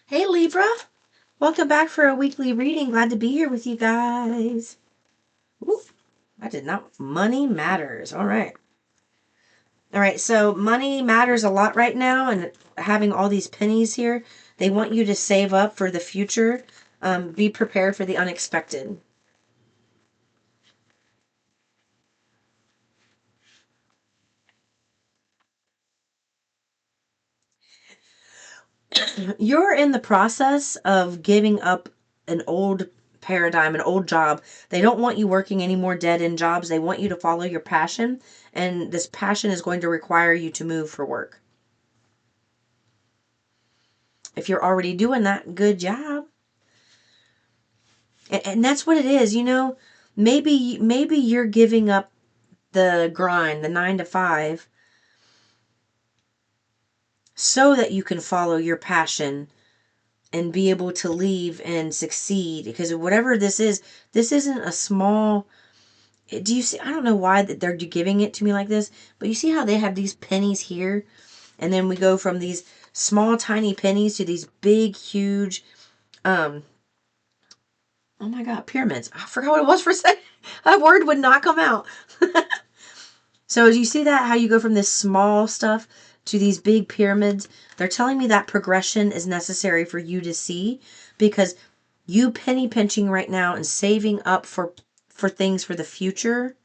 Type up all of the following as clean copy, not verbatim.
Hey Libra, welcome back for a weekly reading. Glad to be here with you guys. Ooh, I did not. Money matters. All right. All right. So money matters a lot right now, and having all these pennies here, they want you to save up for the future. Be prepared for the unexpected. You're in the process of giving up an old paradigm, an old job. They don't want you working any more dead end jobs. They want you to follow your passion, and this passion is going to require you to move for work. If you're already doing that, good job. And that's what it is, maybe you're giving up the grind, the 9 to 5, so that you can follow your passion and be able to leave and succeed. Because whatever this isn't a small. Do you see? I don't know why that they're giving it to me like this, but you see how they have these pennies here, and then we go from these small, tiny pennies to these big, huge, um, oh my God, pyramids. I forgot what it was for a second. That word would not come out. So as you see that, how you go from this small stuff to these big pyramids, they're telling me that progression is necessary for you to see, because you penny pinching right now and saving up for things for the future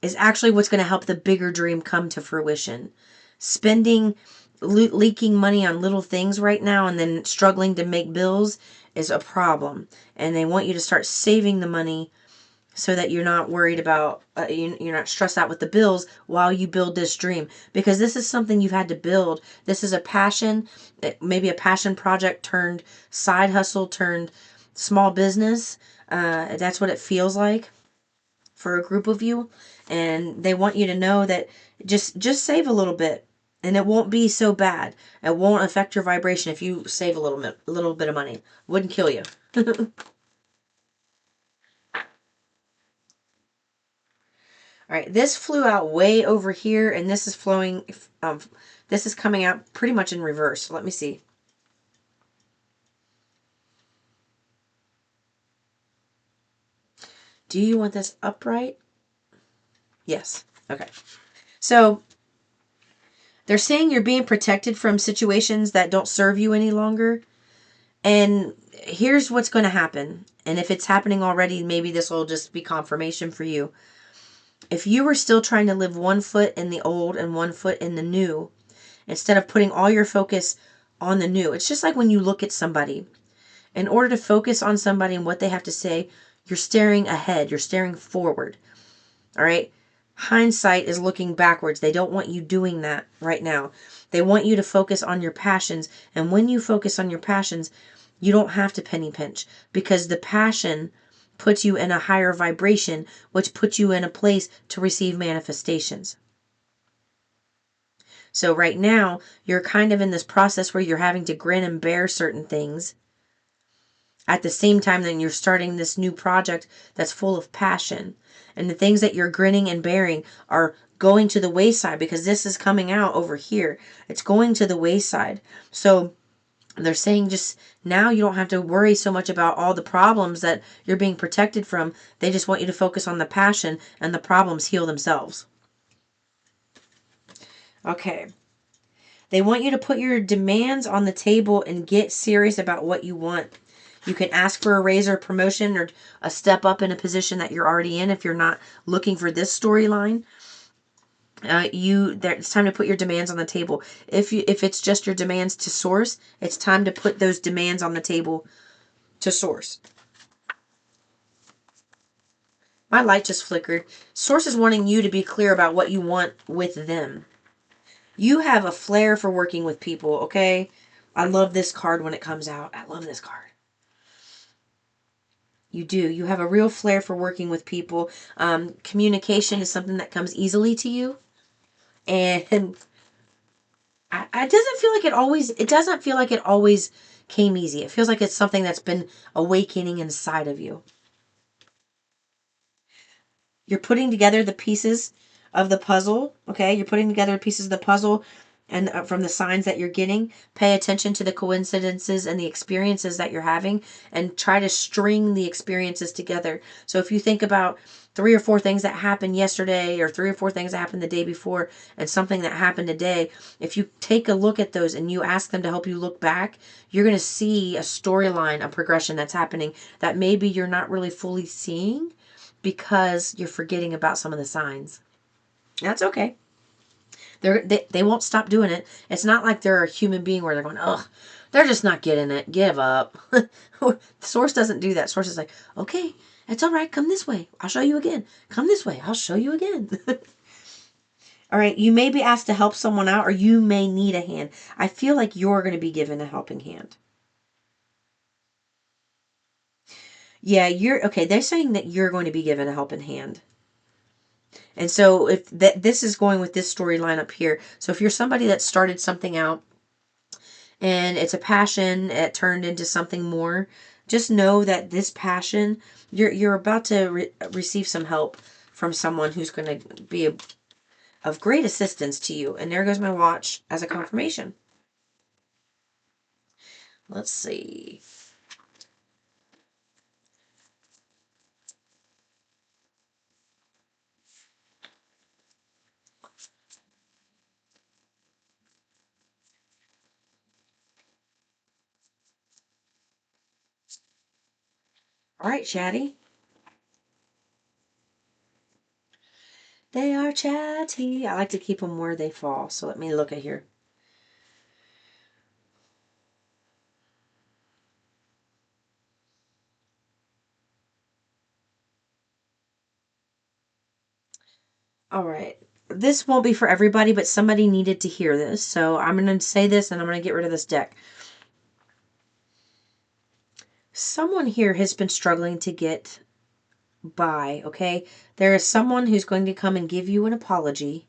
is actually what's going to help the bigger dream come to fruition. Spending, leaking money on little things right now and then struggling to make bills is a problem. And they want you to start saving the money so that you're not worried about, you're not stressed out with the bills while you build this dream. Because this is something you've had to build. This is a passion, maybe a passion project turned side hustle, turned small business. That's what it feels like for a group of you, and they want you to know that just save a little bit, and it won't be so bad. It won't affect your vibration if you save a little bit of money. Wouldn't kill you. All right, this flew out way over here, and this is flowing. This is coming out pretty much in reverse. So let me see. Do you want this upright? Yes. Okay. So they're saying you're being protected from situations that don't serve you any longer. And here's what's going to happen. And if it's happening already, maybe this will just be confirmation for you. If you were still trying to live one foot in the old and one foot in the new, instead of putting all your focus on the new, it's just like when you look at somebody. In order to focus on somebody and what they have to say, you're staring ahead, you're staring forward. All right? Hindsight is looking backwards. They don't want you doing that right now. They want you to focus on your passions. And when you focus on your passions, you don't have to penny pinch, because the passion puts you in a higher vibration, which puts you in a place to receive manifestations. So right now, you're kind of in this process where you're having to grin and bear certain things. At the same time, then you're starting this new project that's full of passion. And the things that you're grinning and bearing are going to the wayside, because this is coming out over here. It's going to the wayside. So they're saying just now you don't have to worry so much about all the problems that you're being protected from. They just want you to focus on the passion, and the problems heal themselves. Okay. They want you to put your demands on the table and get serious about what you want. You can ask for a raise or promotion or a step up in a position that you're already in if you're not looking for this storyline. It's time to put your demands on the table. If it's just your demands to source, it's time to put those demands on the table to source. My light just flickered. Source is wanting you to be clear about what you want with them. You have a flair for working with people, okay? I love this card when it comes out. I love this card. You do. You have a real flair for working with people. Communication is something that comes easily to you. And it doesn't feel like it doesn't feel like it always came easy. It feels like it's something that's been awakening inside of you. You're putting together the pieces of the puzzle, okay? You're putting together pieces of the puzzle and from the signs that you're getting, pay attention to the coincidences and the experiences that you're having, and try to string the experiences together. So if you think about 3 or 4 things that happened yesterday, or 3 or 4 things that happened the day before, and something that happened today, if you take a look at those and you ask them to help you look back, you're going to see a storyline, a progression that's happening that maybe you're not really fully seeing because you're forgetting about some of the signs. That's okay. They won't stop doing it. It's not like they're a human being where they're going, ugh, they're just not getting it. Give up. Source doesn't do that. Source is like, okay, it's all right. Come this way. I'll show you again. Come this way. I'll show you again. All right. You may be asked to help someone out, or you may need a hand. I feel like you're going to be given a helping hand. Yeah, you're okay. They're saying that you're going to be given a helping hand. And so if this is going with this storyline up here. So if you're somebody that started something out and it's a passion, it turned into something more, just know that this passion, you're about to receive some help from someone who's going to be of great assistance to you. And there goes my watch as a confirmation. Let's see. All right, chatty. They are chatty. I like to keep them where they fall. So let me look at here. All right. This won't be for everybody, but somebody needed to hear this. So I'm going to say this and I'm going to get rid of this deck. Someone here has been struggling to get by, okay? There is someone who's going to come and give you an apology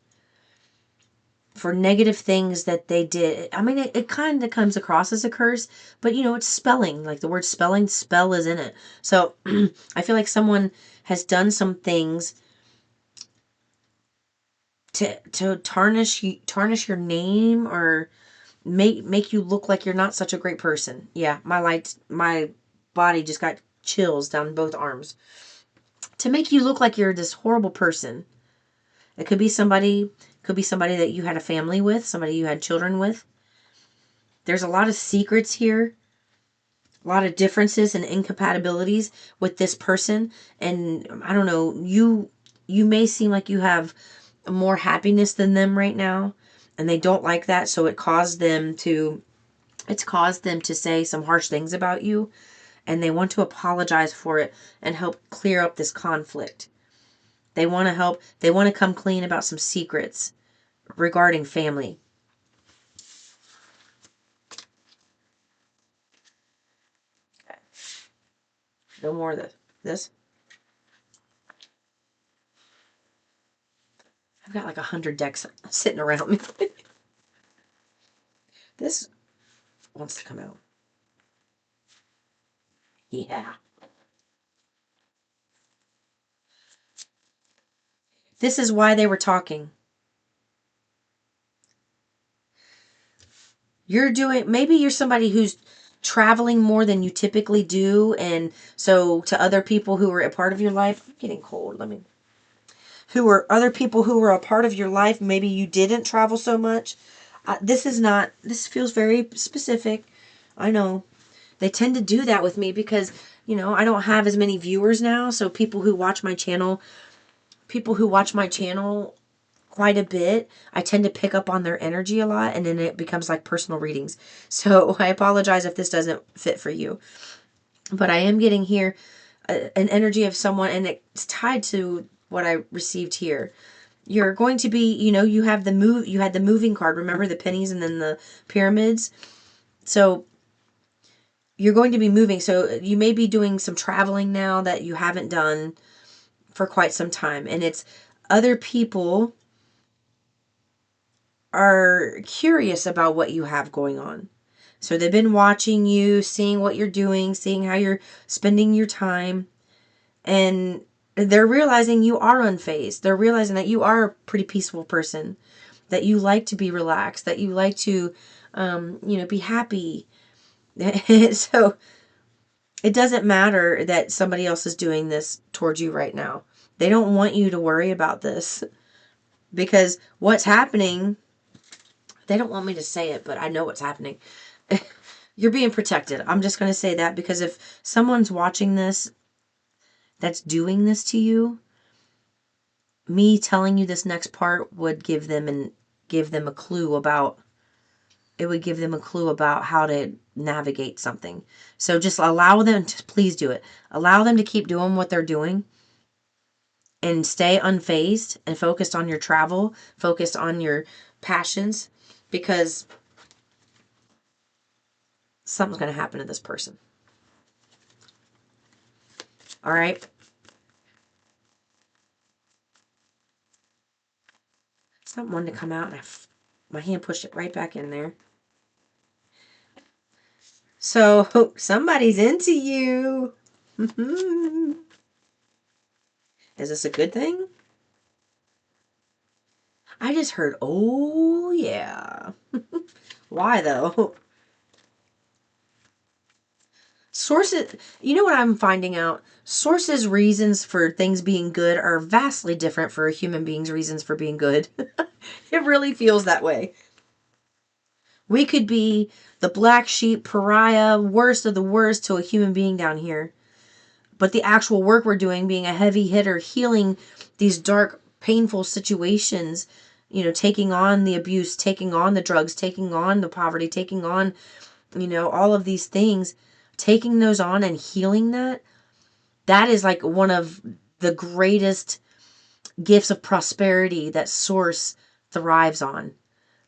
for negative things that they did. I mean, it kind of comes across as a curse, but you know, it's spelling. Like the word spelling, spell is in it. So I feel like someone has done some things to tarnish your name, or make you look like you're not such a great person. Yeah, my body just got chills down both arms. To make you look like you're this horrible person. It could be somebody that you had a family with, somebody you had children with. There's a lot of secrets here, a lot of differences and incompatibilities with this person, and I don't know, you may seem like you have more happiness than them right now, and they don't like that, so it's caused them to say some harsh things about you, and they want to apologize for it and help clear up this conflict. They want to help. They want to come clean about some secrets regarding family. No more of this. I've got like 100 decks sitting around me. This wants to come out. Yeah. This is why they were talking. Maybe you're somebody who's traveling more than you typically do. And so to other people who were a part of your life, I'm getting cold. Who were other people who were a part of your life, maybe you didn't travel so much. This feels very specific. I know. They tend to do that with me because, I don't have as many viewers now. So people who watch my channel quite a bit, I tend to pick up on their energy a lot, and then it becomes like personal readings. So I apologize if this doesn't fit for you. But I am getting here an energy of someone, and it's tied to what I received here. You're going to be, you had the moving card. Remember the pennies and then the pyramids? So you're going to be moving. So you may be doing some traveling now that you haven't done for quite some time. And it's other people are curious about what you have going on. So they've been watching you, seeing what you're doing, seeing how you're spending your time. And they're realizing you are unfazed. They're realizing that you are a pretty peaceful person. that you like to be relaxed, that you like to, be happy. So it doesn't matter that somebody else is doing this towards you right now. They don't want you to worry about this, because what's happening, they don't want me to say it, but I know what's happening. You're being protected. I'm just going to say that, because if someone's watching this that's doing this to you, me telling you this next part would give them a clue about, it would give them a clue about how to navigate something. So just allow them to, please do it. Allow them to keep doing what they're doing and stay unfazed and focused on your travel, focused on your passions, because something's going to happen to this person. All right. Something wanted to come out and my hand pushed it right back in there. So somebody's into you. Is this a good thing? I just heard, oh yeah. Why though? Sources, you know what I'm finding out? Sources' reasons for things being good are vastly different for a human being's reasons for being good. It really feels that way. We could be the black sheep, pariah, worst of the worst to a human being down here. But the actual work we're doing, being a heavy hitter, healing these dark, painful situations, taking on the abuse, taking on the drugs, taking on the poverty, taking on, all of these things, taking those on and healing that is like one of the greatest gifts of prosperity that Source thrives on.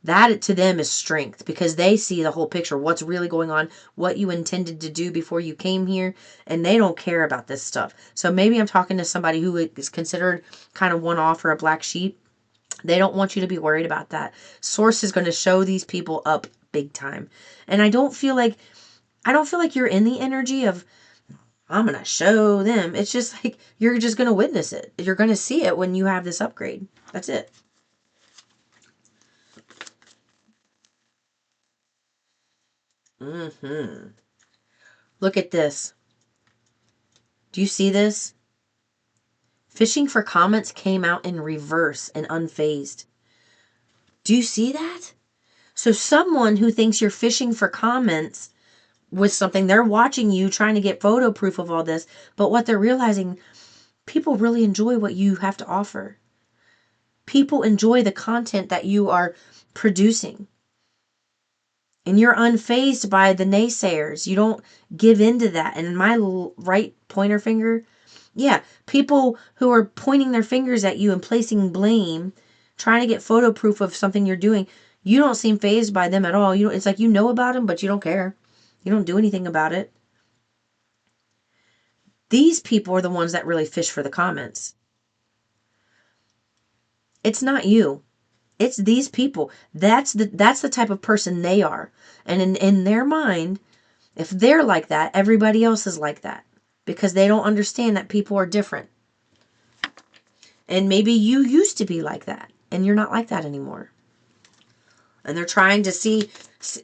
That to them is strength, because they see the whole picture, what's really going on, what you intended to do before you came here, and they don't care about this stuff. So maybe I'm talking to somebody who is considered kind of one-off or a black sheep. They don't want you to be worried about that. Source is going to show these people up big time. And I don't feel like you're in the energy of, I'm going to show them. It's just like you're just going to witness it. You're going to see it when you have this upgrade. That's it. Look at this. Do you see this? Fishing for comments came out in reverse and unfazed. Do you see that? So someone who thinks you're fishing for comments with something, they're watching you trying to get photo proof of all this, but what they're realizing, people really enjoy what you have to offer. People enjoy the content that you are producing. And you're unfazed by the naysayers. You don't give into that. And my right pointer finger, yeah, people who are pointing their fingers at you and placing blame, trying to get photo proof of something you're doing, you don't seem fazed by them at all. It's like you know about them, but you don't care. You don't do anything about it. These people are the ones that really fish for the comments. It's not you. It's these people. That's the type of person they are. And in their mind, if they're like that, everybody else is like that. Because they don't understand that people are different. And maybe you used to be like that. And you're not like that anymore. And they're trying to see.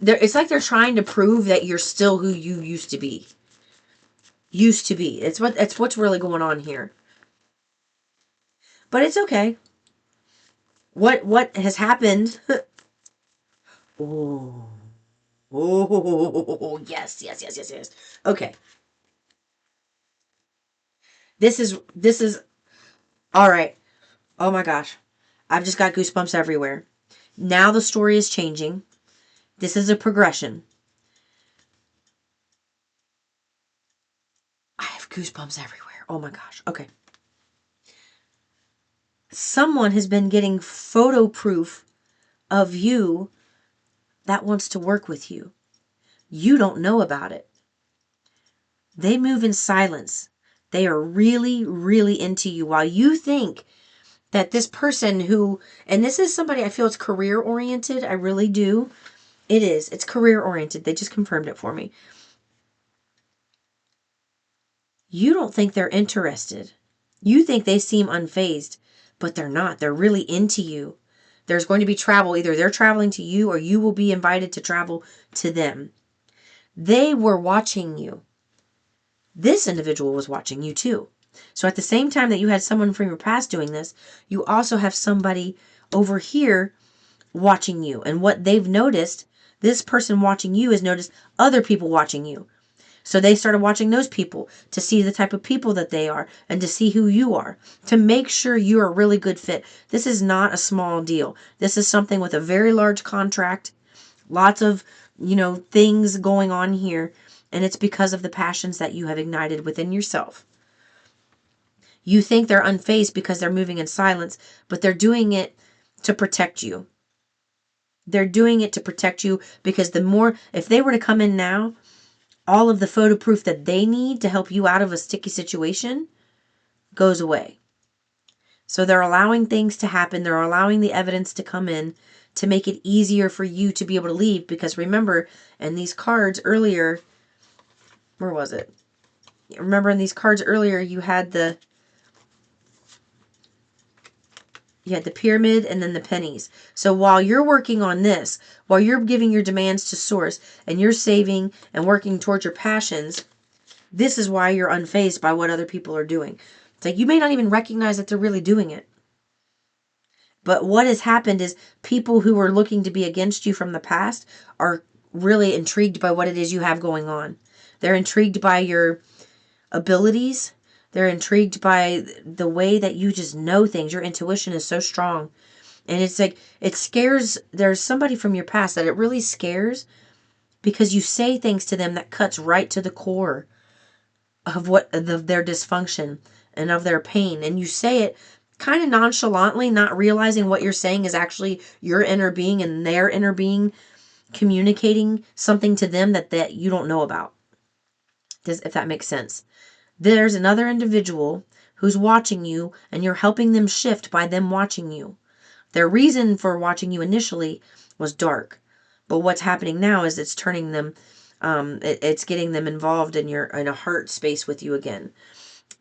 It's like they're trying to prove that you're still who you used to be. Used to be. It's what's really going on here. But it's okay. What has happened? Oh. Oh, yes, yes, yes, yes, yes. Okay. This is all right. Oh my gosh. I've just got goosebumps everywhere. Now the story is changing. This is a progression. I have goosebumps everywhere. Oh my gosh. Okay. Someone has been getting photo proof of you that wants to work with you. You don't know about it. They move in silence. They are really, really into you, while you think that this person who, and this is somebody, I feel it's career oriented. I really do. It is. It's career oriented. They just confirmed it for me. You don't think they're interested. You think they seem unfazed, but they're not. They're really into you There's going to be travel. Either they're traveling to you or you will be invited to travel to them. They were watching you. This individual was watching you too. So at the same time that you had someone from your past doing this, you also have somebody over here watching you. And what they've noticed, this person watching you has noticed other people watching you. So they started watching those people to see the type of people that they are and to see who you are, to make sure you're a really good fit. This is not a small deal. This is something with a very large contract, lots of, things going on here. And it's because of the passions that you have ignited within yourself. You think they're unfazed because they're moving in silence, but they're doing it to protect you. They're doing it to protect you because if they were to come in now, all of the photo proof that they need to help you out of a sticky situation goes away. So they're allowing things to happen. They're allowing the evidence to come in to make it easier for you to be able to leave. Because remember, in these cards earlier, where was it? Remember in these cards earlier, you had the pyramid and then the pennies. So while you're working on this, while you're giving your demands to source and you're saving and working towards your passions, this is why you're unfazed by what other people are doing. It's like you may not even recognize that they're really doing it. But what has happened is people who are looking to be against you from the past are really intrigued by what it is you have going on. They're intrigued by your abilities. They're intrigued by the way that you just know things. Your intuition is so strong. And it's like, it scares, there's somebody from your past that it really scares because you say things to them that cuts right to the core of their dysfunction and of their pain. And you say it kind of nonchalantly, not realizing what you're saying is actually your inner being and their inner being communicating something to them that you don't know about. If that makes sense. There's another individual who's watching you and you're helping them shift by them watching you. Their reason for watching you initially was dark. But what's happening now is it's turning them, it's getting them involved in a heart space with you again.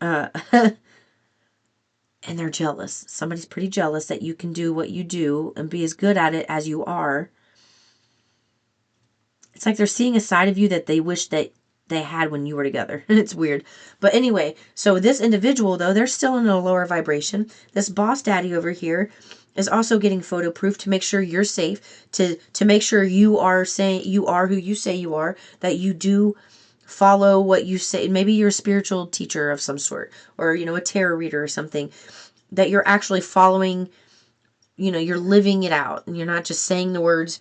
And they're jealous. Somebody's pretty jealous that you can do what you do and be as good at it as you are. It's like they're seeing a side of you that they wish that they had when you were together. It's weird. But anyway, so this individual, though, they're still in a lower vibration. This boss daddy over here is also getting photo proof to make sure you're safe, to make sure you are who you say you are, that you do follow what you say. Maybe you're a spiritual teacher of some sort, or, a tarot reader or something, that you're actually following, you're living it out and you're not just saying the words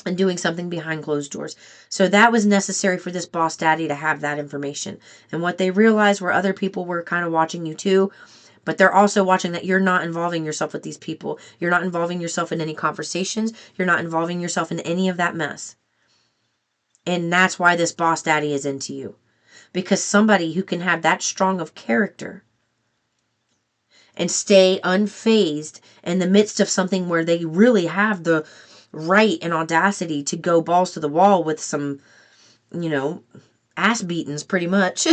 and doing something behind closed doors. So that was necessary for this boss daddy to have that information. And what they realized were other people were kind of watching you too, but they're also watching that you're not involving yourself with these people. You're not involving yourself in any conversations. You're not involving yourself in any of that mess. And that's why this boss daddy is into you. Because somebody who can have that strong of character and stay unfazed in the midst of something where they really have the right and audacity to go balls to the wall with some, ass beatings pretty much.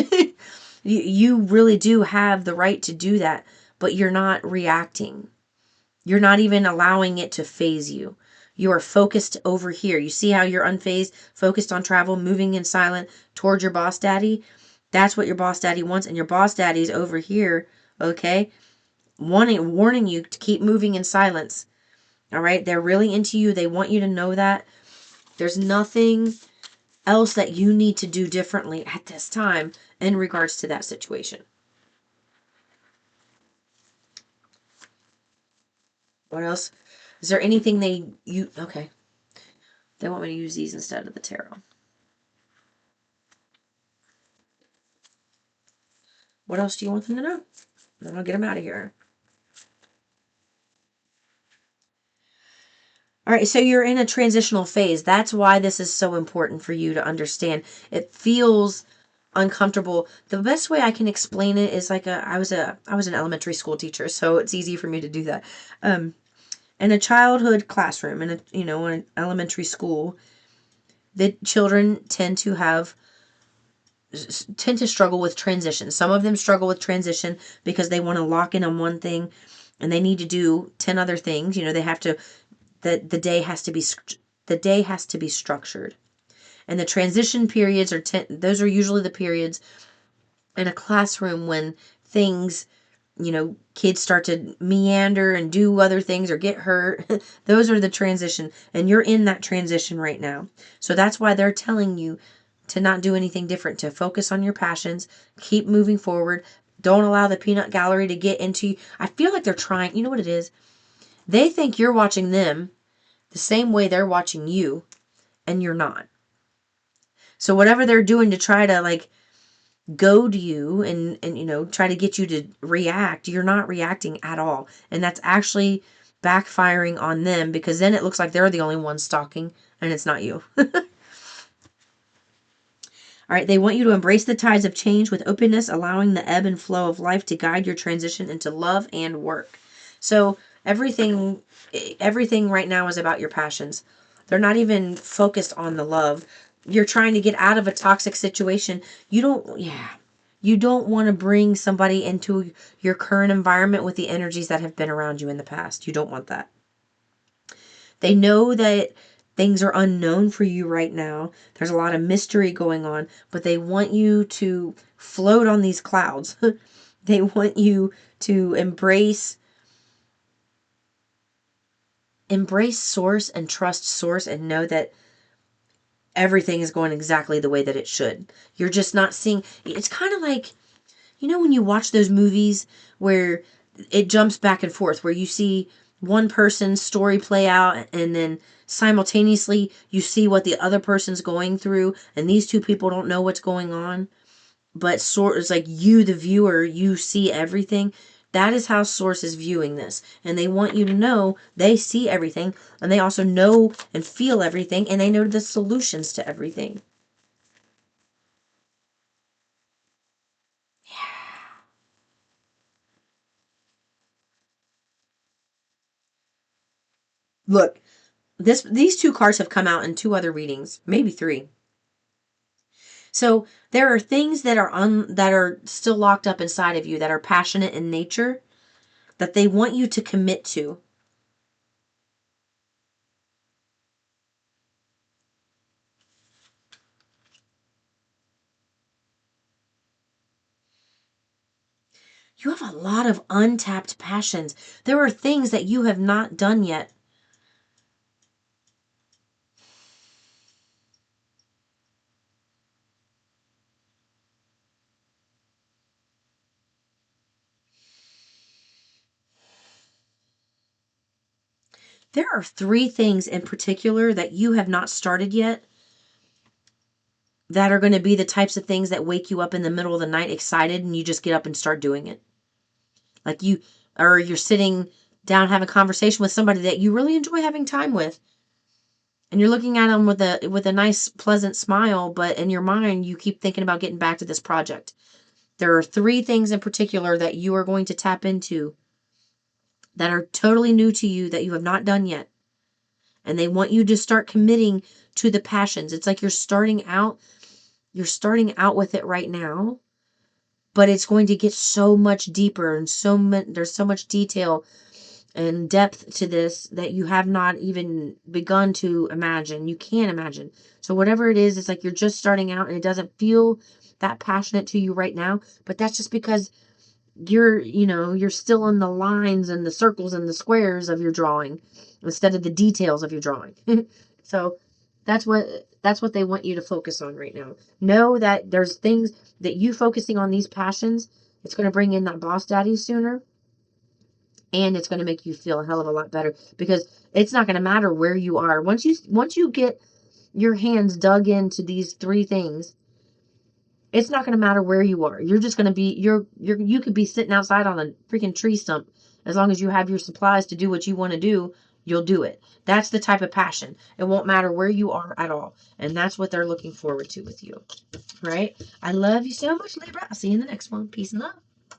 You really do have the right to do that, but you're not reacting. You're not even allowing it to phase you. You are focused over here. You see how you're unfazed, focused on travel, moving in silent towards your boss daddy? That's what your boss daddy wants. And your boss daddy's over here, okay, warning you to keep moving in silence. All right, they're really into you. They want you to know that. There's nothing else that you need to do differently at this time in regards to that situation. What else? Is there anything okay. They want me to use these instead of the tarot. What else do you want them to know? Then I'll get them out of here. All right, so you're in a transitional phase. That's why this is so important for you to understand. It feels uncomfortable. The best way I can explain it is like I was an elementary school teacher, so it's easy for me to do that. In a childhood classroom, in an elementary school, the children tend to struggle with transition. Some of them struggle with transition because they want to lock in on one thing and they need to do 10 other things. They have to that the day has to be structured. And the transition periods those are usually the periods in a classroom when things, kids start to meander and do other things or get hurt. Those are the transition, and you're in that transition right now. So that's why they're telling you to not do anything different, to focus on your passions, keep moving forward. Don't allow the peanut gallery to get into you. I feel like they're trying, you know what it is? They think you're watching them the same way they're watching you, and you're not. So whatever they're doing to try to goad you and try to get you to react, you're not reacting at all. And that's actually backfiring on them, because then it looks like they're the only one stalking and it's not you. All right, they want you to embrace the tides of change with openness, allowing the ebb and flow of life to guide your transition into love and work. So everything right now is about your passions. They're not even focused on the love. You're trying to get out of a toxic situation. You don't want to bring somebody into your current environment with the energies that have been around you in the past. You don't want that. They know that things are unknown for you right now. There's a lot of mystery going on, but they want you to float on these clouds. They want you to embrace source and trust source and know that everything is going exactly the way that it should. You're just not seeing. It's kind of like, when you watch those movies where it jumps back and forth, where you see one person's story play out and then simultaneously you see what the other person's going through, and these two people don't know what's going on, but it's like you, the viewer, you see everything. That is how Source is viewing this. And they want you to know they see everything, and they also know and feel everything, and they know the solutions to everything. Look, these two cards have come out in 2 other readings, maybe 3. So there are things that are still locked up inside of you that are passionate in nature that they want you to commit to. You have a lot of untapped passions. There are things that you have not done yet. There are 3 things in particular that you have not started yet that are going to be the types of things that wake you up in the middle of the night excited and you just get up and start doing it. Like you're sitting down having a conversation with somebody that you really enjoy having time with, and you're looking at them with a nice pleasant smile, but in your mind you keep thinking about getting back to this project. There are 3 things in particular that you are going to tap into that are totally new to you that you have not done yet. And they want you to start committing to the passions. It's like you're starting out with it right now, but it's going to get so much deeper and there's so much detail and depth to this that you have not even begun to imagine. You can't imagine. So whatever it is, it's like you're just starting out and it doesn't feel that passionate to you right now, but that's just because you're still in the lines and the circles and the squares of your drawing instead of the details of your drawing. So that's what they want you to focus on right now. Know that there's things that you focusing on these passions, it's going to bring in that boss daddy sooner, and it's going to make you feel a hell of a lot better, because it's not going to matter where you are. Once you get your hands dug into these 3 things, it's not going to matter where you are. You're just going to be, you could be sitting outside on a freaking tree stump. As long as you have your supplies to do what you want to do, you'll do it. That's the type of passion. It won't matter where you are at all. And that's what they're looking forward to with you. Right? I love you so much, Libra. I'll see you in the next one. Peace and love.